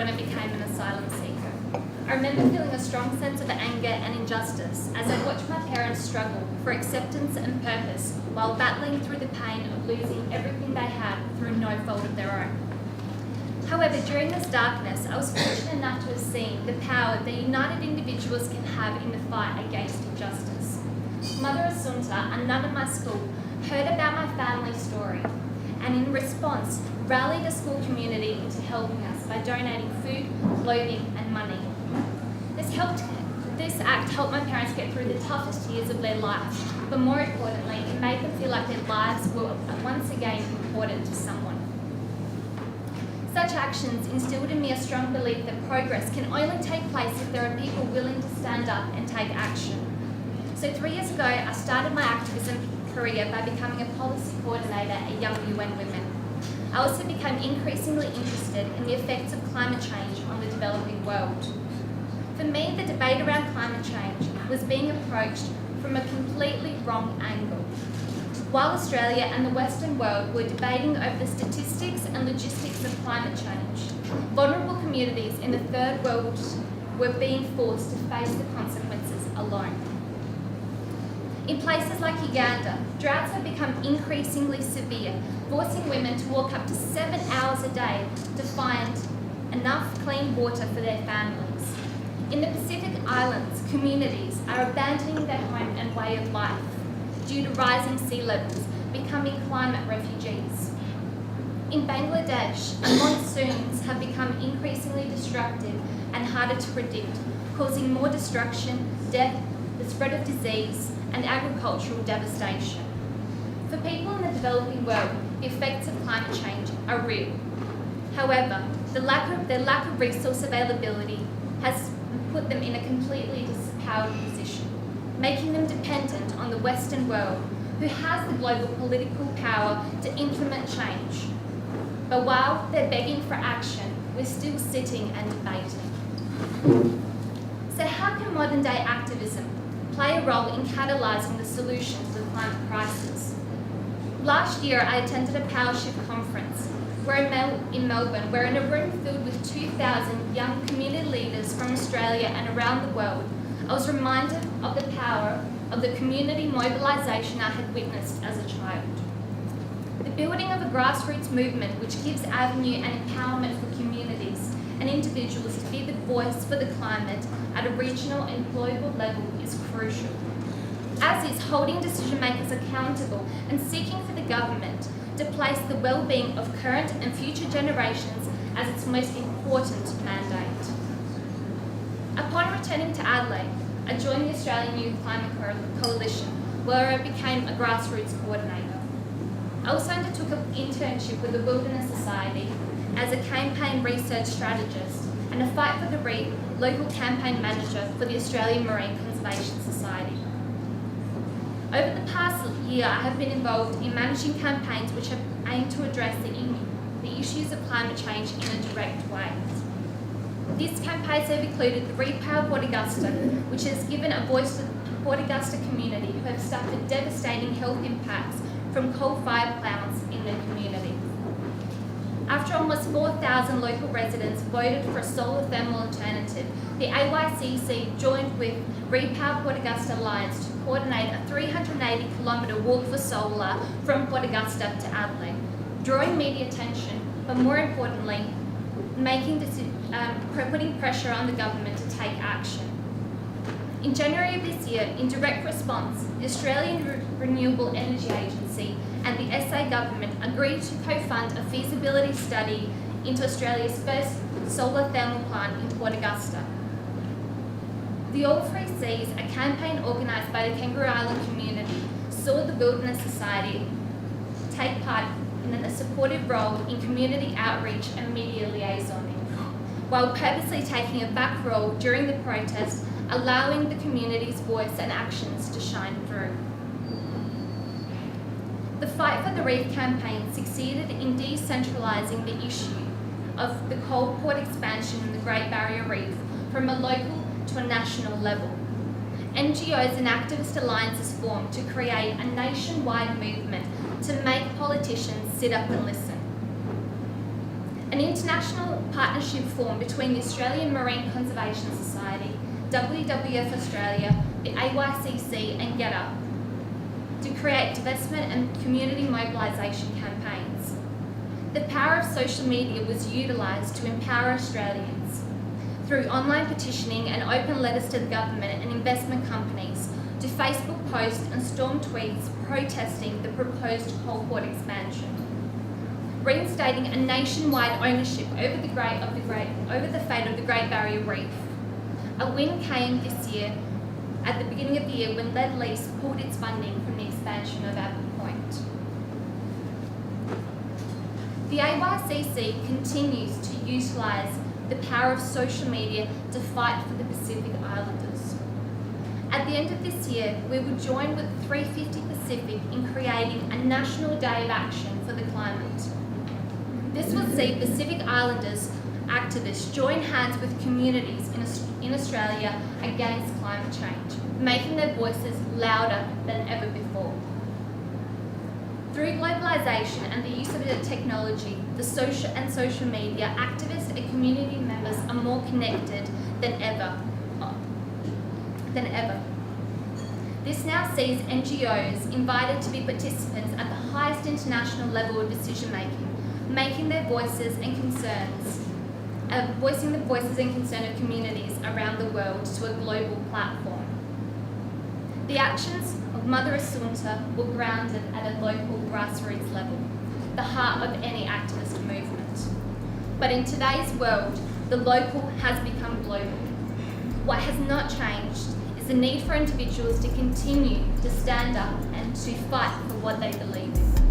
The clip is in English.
when I became an asylum seeker. I remember feeling a strong sense of anger and injustice as I watched my parents struggle for acceptance and purpose while battling through the pain of losing everything they had through no fault of their own. However, during this darkness, I was fortunate enough to have seen the power that united individuals can have in the fight against injustice. Mother Assunta, a nun at my school, heard about my family story and in response rallied the school community into helping us by donating food, clothing and money. This act helped my parents get through the toughest years of their lives, but more importantly, it made them feel like their lives were once again important to someone. Such actions instilled in me a strong belief that progress can only take place if there are people willing to stand up and take action. So 3 years ago, I started my activism career by becoming a policy coordinator at Young UN Women. I also became increasingly interested in the effects of climate change on the developing world. For me, the debate around climate change was being approached from a completely wrong angle. While Australia and the Western world were debating over the statistics and logistics of climate change, vulnerable communities in the Third World were being forced to face the consequences alone. In places like Uganda, droughts have become increasingly severe, forcing women to walk up to 7 hours a day to find enough clean water for their families. In the Pacific Islands, communities are abandoning their home and way of life due to rising sea levels, becoming climate refugees. In Bangladesh, monsoons have become increasingly destructive and harder to predict, causing more destruction, death, the spread of disease, and agricultural devastation. For people in the developing world, the effects of climate change are real. However, the lack of resource availability has put them in a completely disempowered position, making them dependent on the Western world, who has the global political power to implement change. But while they're begging for action, we're still sitting and debating. So how can modern day activism play a role in catalysing the solution to the climate crisis? Last year, I attended a Power Shift conference in Melbourne, where in a room filled with 2,000 young community leaders from Australia and around the world, I was reminded of the power of the community mobilisation I had witnessed as a child. The building of a grassroots movement which gives avenue and empowerment for communities and individuals to be the voice for the climate at a regional and global level is crucial, as is holding decision makers accountable and seeking for the government to place the well-being of current and future generations as its most important mandate. Upon returning to Adelaide, I joined the Australian Youth Climate Coalition, where I became a grassroots coordinator. I also undertook an internship with the Wilderness Society as a campaign research strategist and a Fight for the Reef local campaign manager for the Australian Marine Conservation Society. Over the past year, I have been involved in managing campaigns which have aimed to address the issues of climate change in a direct way. These campaigns have included the Repower Port Augusta, which has given a voice to the Port Augusta community who have suffered devastating health impacts from coal-fired plants in their community. After almost 4,000 local residents voted for a solar thermal alternative, the AYCC joined with Repower Port Augusta Alliance to coordinate a 380-kilometre walk for solar from Port Augusta to Adelaide, drawing media attention, but more importantly, putting pressure on the government to take action. In January of this year, in direct response, the Australian Renewable Energy Agency and the SA government agreed to co-fund a feasibility study into Australia's first solar thermal plant in Port Augusta. The All Three Seas, a campaign organised by the Kangaroo Island community, saw the Wilderness Society take part in a supportive role in community outreach and media liaisoning, while purposely taking a back role during the protest, allowing the community's voice and actions to shine through. The Fight for the Reef campaign succeeded in decentralising the issue of the coal port expansion in the Great Barrier Reef from a local to a national level. NGOs and activist alliances formed to create a nationwide movement to make politicians sit up and listen. An international partnership formed between the Australian Marine Conservation Society, WWF Australia, the AYCC and GETA to create divestment and community mobilisation campaigns. The power of social media was utilised to empower Australians through online petitioning and open letters to the government and investment companies, to Facebook posts and storm tweets protesting the proposed coal port expansion, reinstating a nationwide ownership over the fate of the Great Barrier Reef. A win came this year at the beginning of the year when Lease pulled its funding from the expansion of Abbott Point. The AYCC continues to utilise the power of social media to fight for the Pacific Islanders. At the end of this year, we will join with 350 Pacific in creating a national day of action for the climate. This will see Pacific Islanders activists join hands with communities in Australia against climate change, making their voices louder than ever before. Through globalisation and the use of technology, the social media, activists and community members are more connected than ever. This now sees NGOs invited to be participants at the highest international level of decision making, making their voices and concerns, voicing the voices and concern of communities around the world to a global platform. The actions of Mother Assunta were grounded at a local grassroots level, the heart of any activist movement. But in today's world, the local has become global. What has not changed is the need for individuals to continue to stand up and to fight for what they believe in.